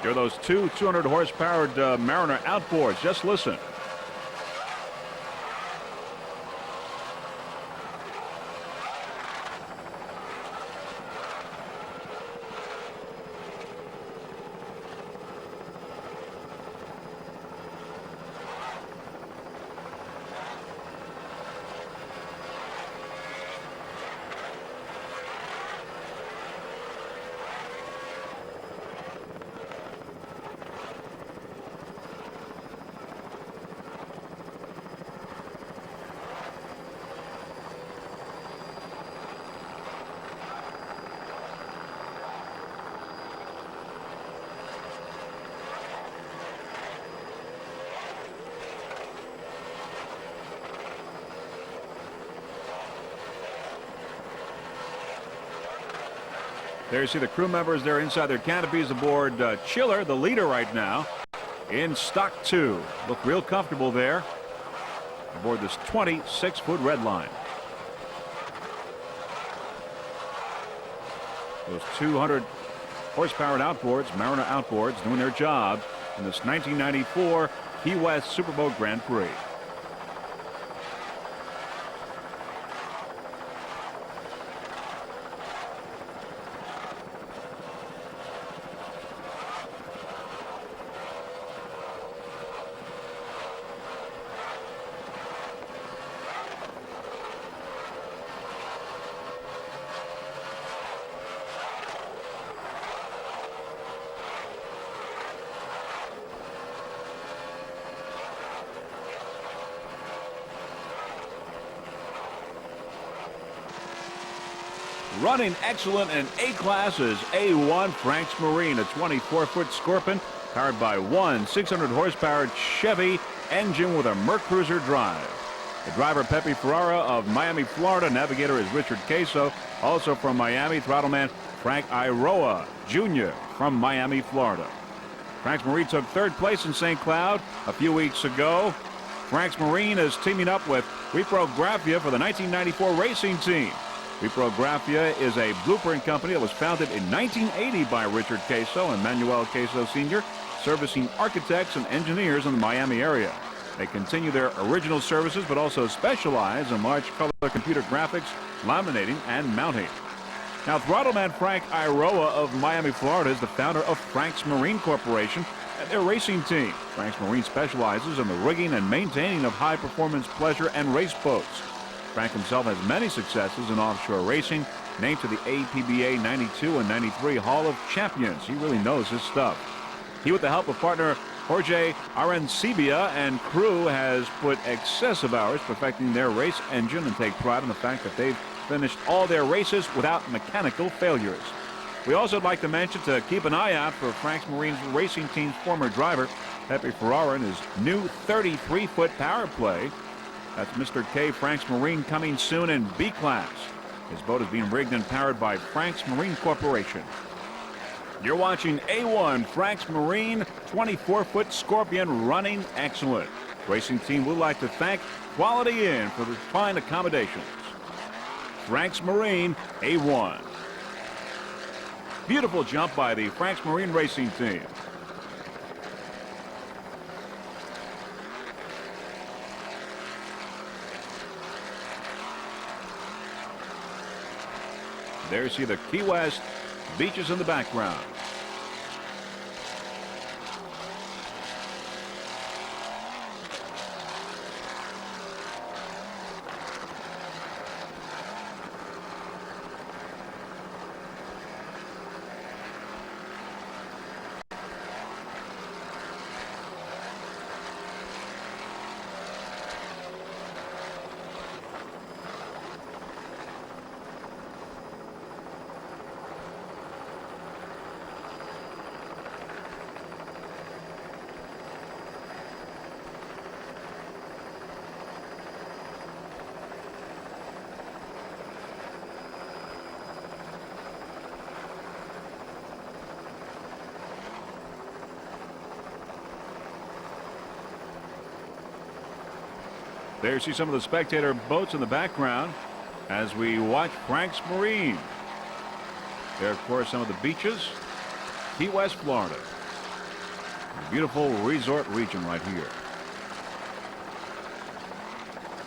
Speaker 1: There are those two 200 horsepower Mariner outboards. Just listen. There you see the crew members there inside their canopies aboard Chiller, the leader right now, in Stock 2. Look real comfortable there aboard this 26-foot red line. Those 200 horsepower outboards, Mariner outboards, doing their job in this 1994 Key West Superboat Grand Prix. Running excellent in A-class is A1 Frank's Marine, a 24-foot Scorpion powered by one 600 horsepower Chevy engine with a Mercruiser drive. The driver, Pepe Ferrara of Miami, Florida. Navigator is Richard Queso, also from Miami. Throttleman Frank Iroa Jr. from Miami, Florida. Frank's Marine took third place in St. Cloud a few weeks ago. Frank's Marine is teaming up with Reprographia for the 1994 racing team. Reprographia is a blueprint company that was founded in 1980 by Richard Queso and Manuel Queso Sr., servicing architects and engineers in the Miami area. They continue their original services but also specialize in large color computer graphics, laminating, and mounting. Now, Throttleman Frank Iroa of Miami, Florida is the founder of Frank's Marine Corporation and their racing team. Frank's Marine specializes in the rigging and maintaining of high-performance pleasure and race boats. Frank himself has many successes in offshore racing, named to the APBA 92 and 93 Hall of Champions. He really knows his stuff. He, with the help of partner Jorge Arancibia and crew, has put excessive hours perfecting their race engine and take pride in the fact that they've finished all their races without mechanical failures. We also would like to mention to keep an eye out for Frank's Marine's racing team's former driver, Pepe Ferrara, and his new 33-foot power play. That's Mr. K. Frank's Marine, coming soon in B-class. His boat is being rigged and powered by Frank's Marine Corporation. You're watching A1 Frank's Marine, 24-foot Scorpion, running excellent. Racing team would like to thank Quality Inn for the fine accommodations. Frank's Marine, A1. Beautiful jump by the Frank's Marine racing team. There you see the Key West beaches in the background. There you see some of the spectator boats in the background as we watch Frank's Marine. There, of course, some of the beaches. Key West, Florida. A beautiful resort region right here.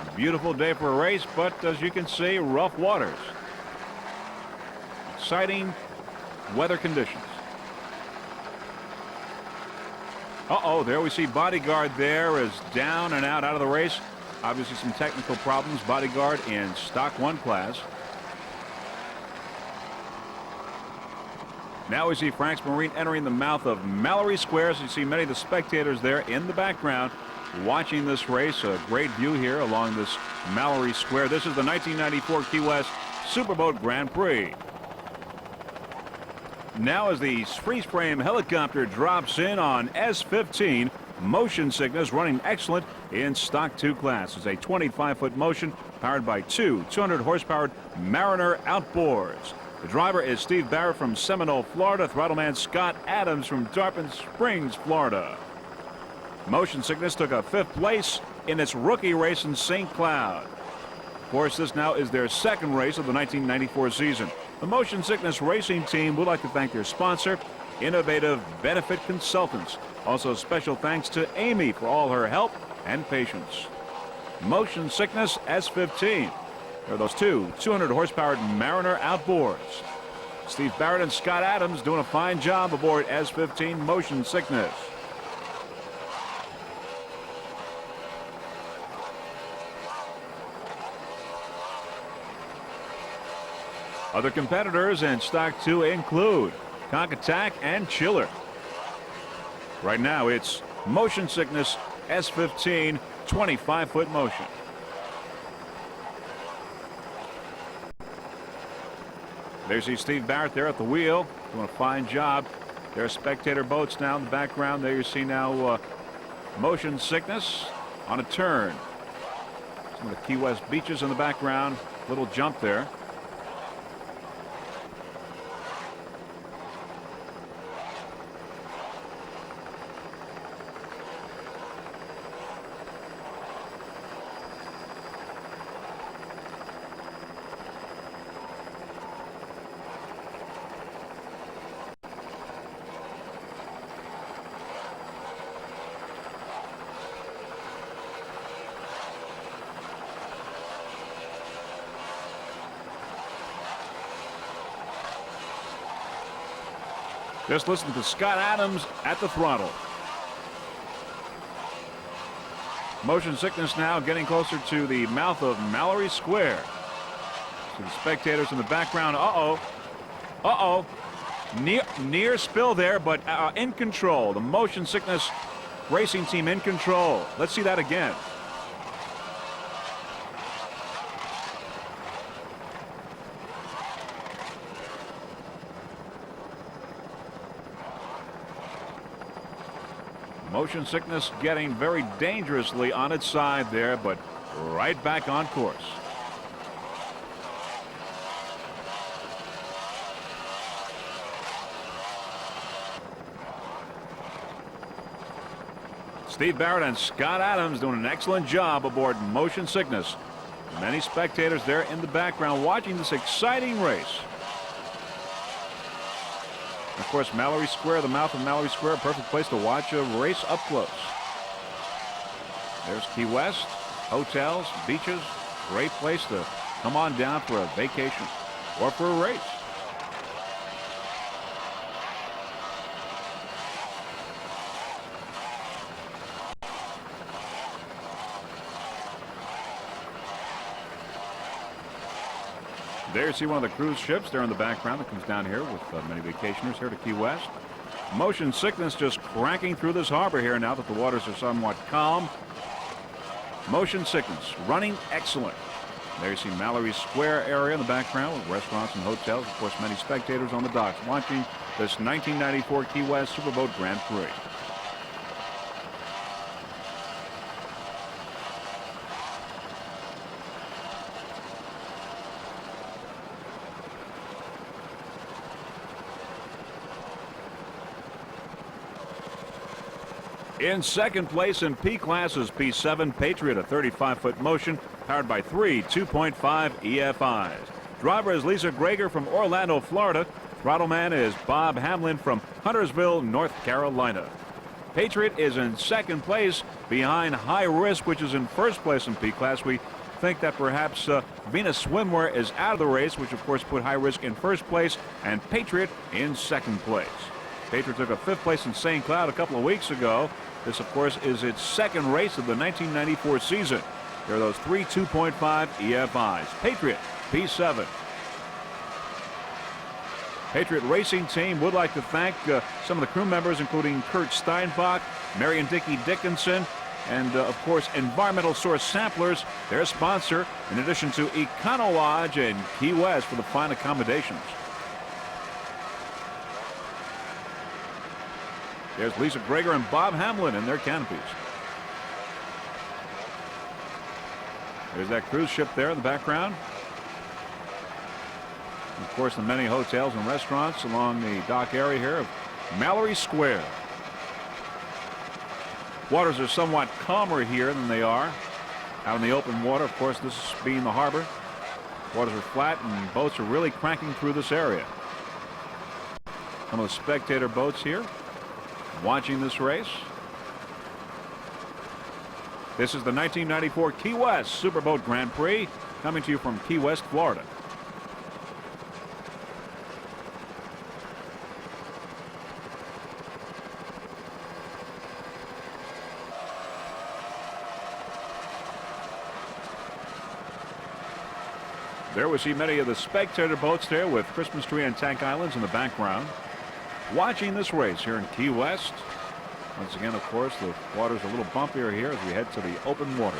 Speaker 1: A beautiful day for a race, but as you can see, rough waters. Exciting weather conditions. Uh-oh, there we see Bodyguard there is down and out of the race. Obviously some technical problems. Bodyguard in Stock 1 class. Now we see Frank's Marine entering the mouth of Mallory Square. As you see many of the spectators there in the background watching this race. A great view here along this Mallory Square. This is the 1994 Key West Superboat Grand Prix. Now as the freeze frame helicopter drops in on S-15, motion sickness running excellent in Stock 2 class. It's a 25-foot motion powered by two 200-horsepower Mariner outboards. The driver is Steve Barrett from Seminole, Florida. Throttleman Scott Adams from Tarpon Springs, Florida. Motion sickness took a 5th place in its rookie race in St. Cloud. Of course, this now is their 2nd race of the 1994 season. The Motion Sickness Racing Team would like to thank their sponsor, Innovative Benefit Consultants. Also, special thanks to Amy for all her help and patience. Motion Sickness S-15. There are those two 200-horsepower Mariner outboards. Steve Barrett and Scott Adams doing a fine job aboard S-15 Motion Sickness. Other competitors in Stock 2 include Conch Attack and Chiller. Right now it's Motion Sickness S-15 25-foot motion. There's Steve Barrett there at the wheel doing a fine job. There are spectator boats now in the background. There you see now Motion Sickness on a turn. Some of the Key West beaches in the background. Little jump there. Just listen to Scott Adams at the throttle. Motion Sickness now getting closer to the mouth of Mallory Square. So the spectators in the background. Uh-oh. Near spill there, but in control. The Motion Sickness Racing Team in control. Let's see that again. Motion Sickness getting very dangerously on its side there, but right back on course. Steve Barrett and Scott Adams doing an excellent job aboard Motion Sickness. Many spectators there in the background watching this exciting race. Of course, Mallory Square, the mouth of Mallory Square, a perfect place to watch a race up close. There's Key West, hotels, beaches, great place to come on down for a vacation. or for a race. There you see one of the cruise ships there in the background that comes down here with many vacationers here to Key West. Motion sickness just cranking through this harbor here now that the waters are somewhat calm. Motion sickness running excellent. There you see Mallory Square area in the background with restaurants and hotels. Of course, many spectators on the docks watching this 1994 Key West Superboat Grand Prix. In second place in P class is P7 Patriot, a 35-foot motion powered by three 2.5 EFIs. Driver is Lisa Greger from Orlando, Florida. Throttle man is Bob Hamlin from Huntersville, North Carolina. Patriot is in second place behind High Risk, which is in first place in P class. We think that perhaps Venus Swimwear is out of the race, which of course put High Risk in first place and Patriot in second place. Patriot took a fifth place in St. Cloud a couple of weeks ago. This, of course, is its second race of the 1994 season. There are those three 2.5 EFIs. Patriot, P7. Patriot Racing Team would like to thank some of the crew members, including Kurt Steinbach, Mary and Dickie Dickinson, and, of course, Environmental Source Samplers, their sponsor, in addition to Econo Lodge in Key West for the fine accommodations. There's Lisa Greger and Bob Hamlin in their canopies. There's that cruise ship there in the background. Of course, the many hotels and restaurants along the dock area here of Mallory Square. Waters are somewhat calmer here than they are out in the open water. Of course, this being the harbor. Waters are flat and boats are really cranking through this area. Some of the spectator boats here watching this race. This is the 1994 Key West Superboat Grand Prix, coming to you from Key West, Florida. There we see many of the spectator boats there with Christmas tree and tank islands in the background, watching this race here in Key West. Once again, of course, the water's a little bumpier here as we head to the open waters.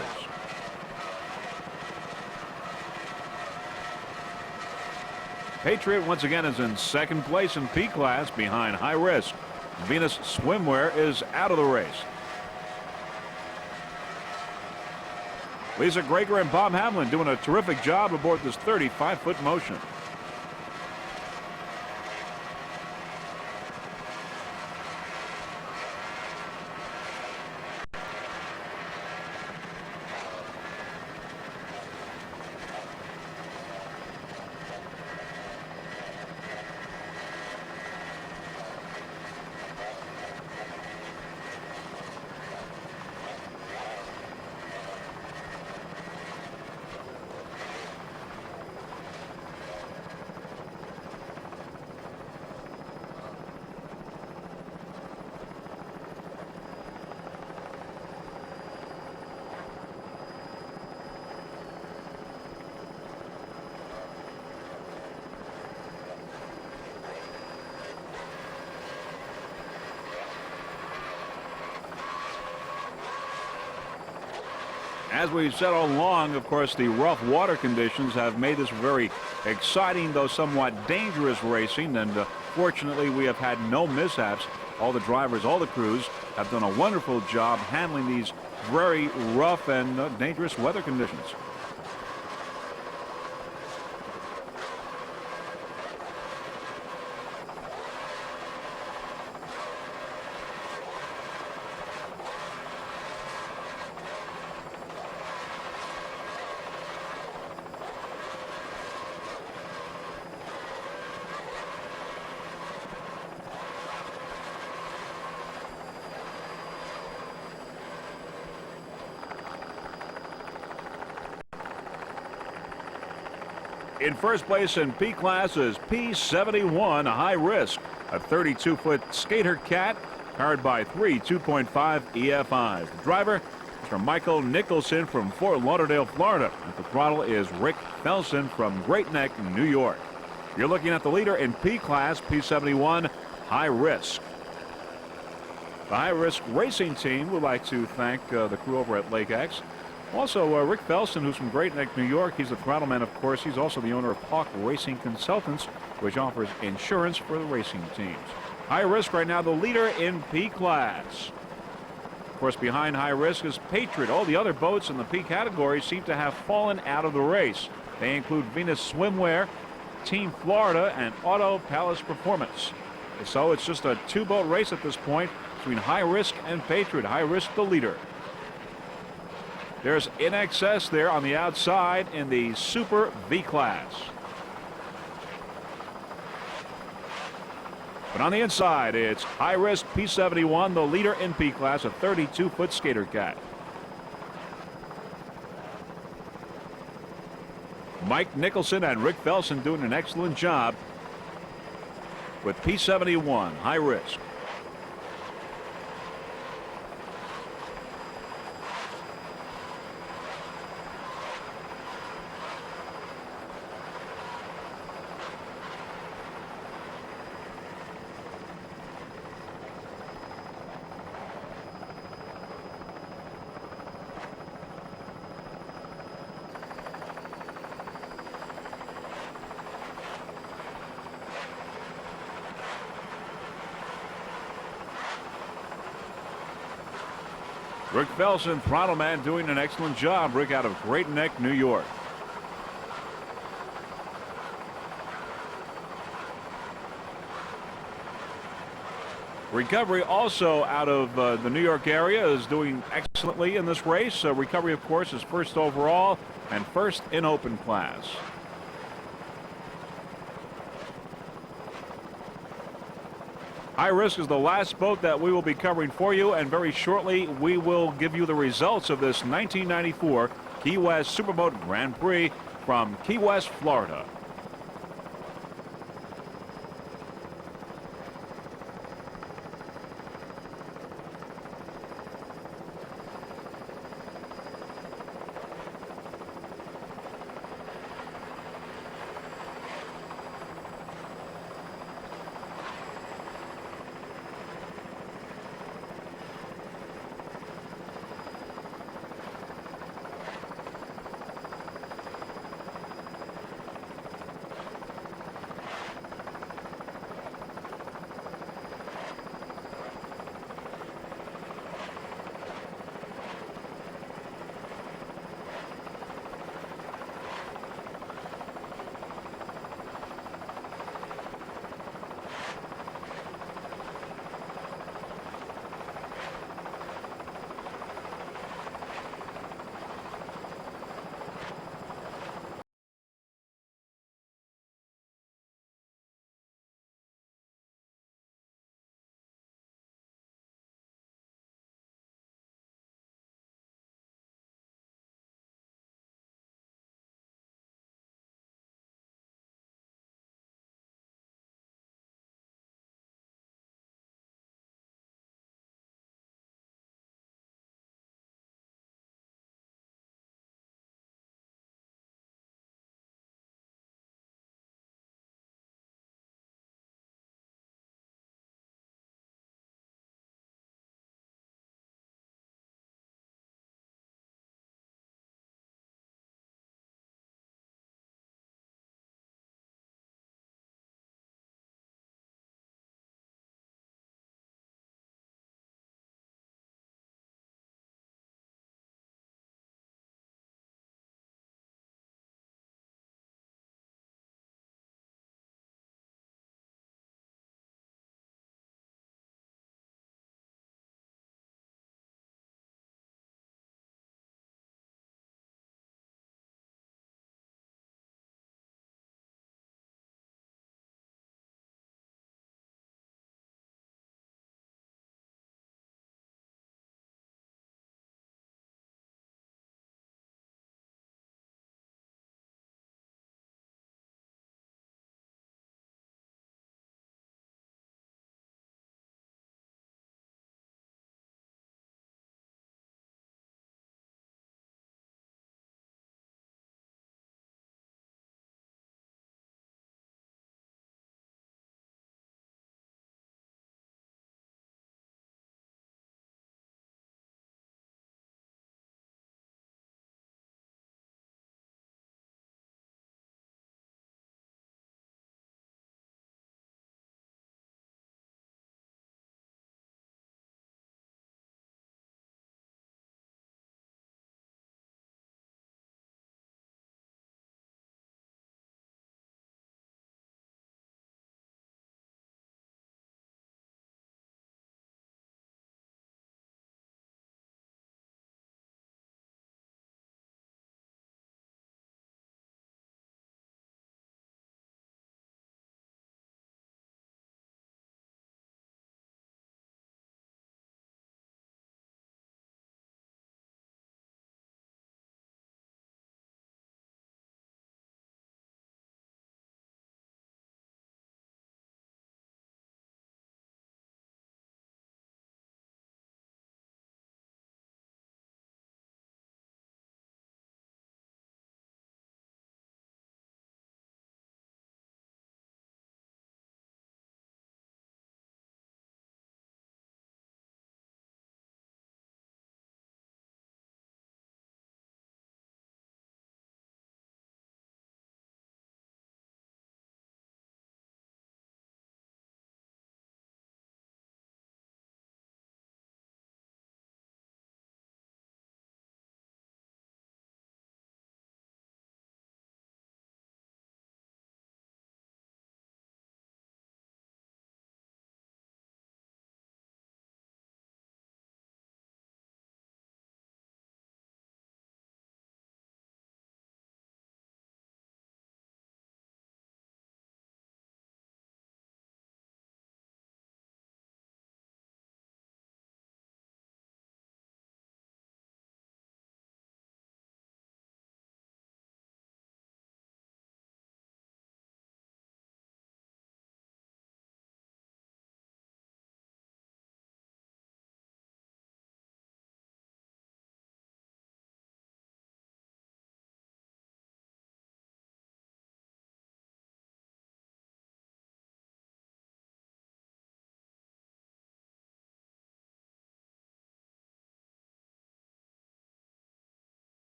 Speaker 1: Patriot once again is in second place in P class behind High Risk. Venus Swimwear is out of the race. Lisa Greger and Bob Hamlin doing a terrific job aboard this 35-foot motion. As we've said all along, of course, the rough water conditions have made this very exciting, though somewhat dangerous racing, and fortunately we have had no mishaps. All the drivers, all the crews have done a wonderful job handling these very rough and dangerous weather conditions. In first place in P class is P71 High Risk, a 32-foot skater cat powered by three 2.5 EFIs. The driver is from Michael Nicholson from Fort Lauderdale, Florida. At the throttle is Rick Felsen from Great Neck, New York. You're looking at the leader in P class, P71 High Risk. The High Risk Racing Team would like to thank the crew over at Lake X. Also, Rick Felsen, who's from Great Neck, New York. He's the throttle man, of course. He's also the owner of Hawk Racing Consultants, which offers insurance for the racing teams. High Risk right now the leader in P class. Of course, behind High Risk is Patriot. All the other boats in the P category seem to have fallen out of the race. They include Venus Swimwear, Team Florida, and Auto Palace Performance. So it's just a two-boat race at this point between High Risk and Patriot. High Risk the leader. There's In Excess there on the outside in the Super V class. But on the inside, it's High Risk P71, the leader in P class, a 32-foot skater cat. Mike Nicholson and Rick Felsen doing an excellent job with P71 High Risk. Rick Felsen, throttle man, doing an excellent job. Rick out of Great Neck, New York. Recovery also out of the New York area is doing excellently in this race. Recovery, of course, is first overall and first in open class. High Risk is the last boat that we will be covering for you, and very shortly we will give you the results of this 1994 Key West Superboat Grand Prix from Key West, Florida.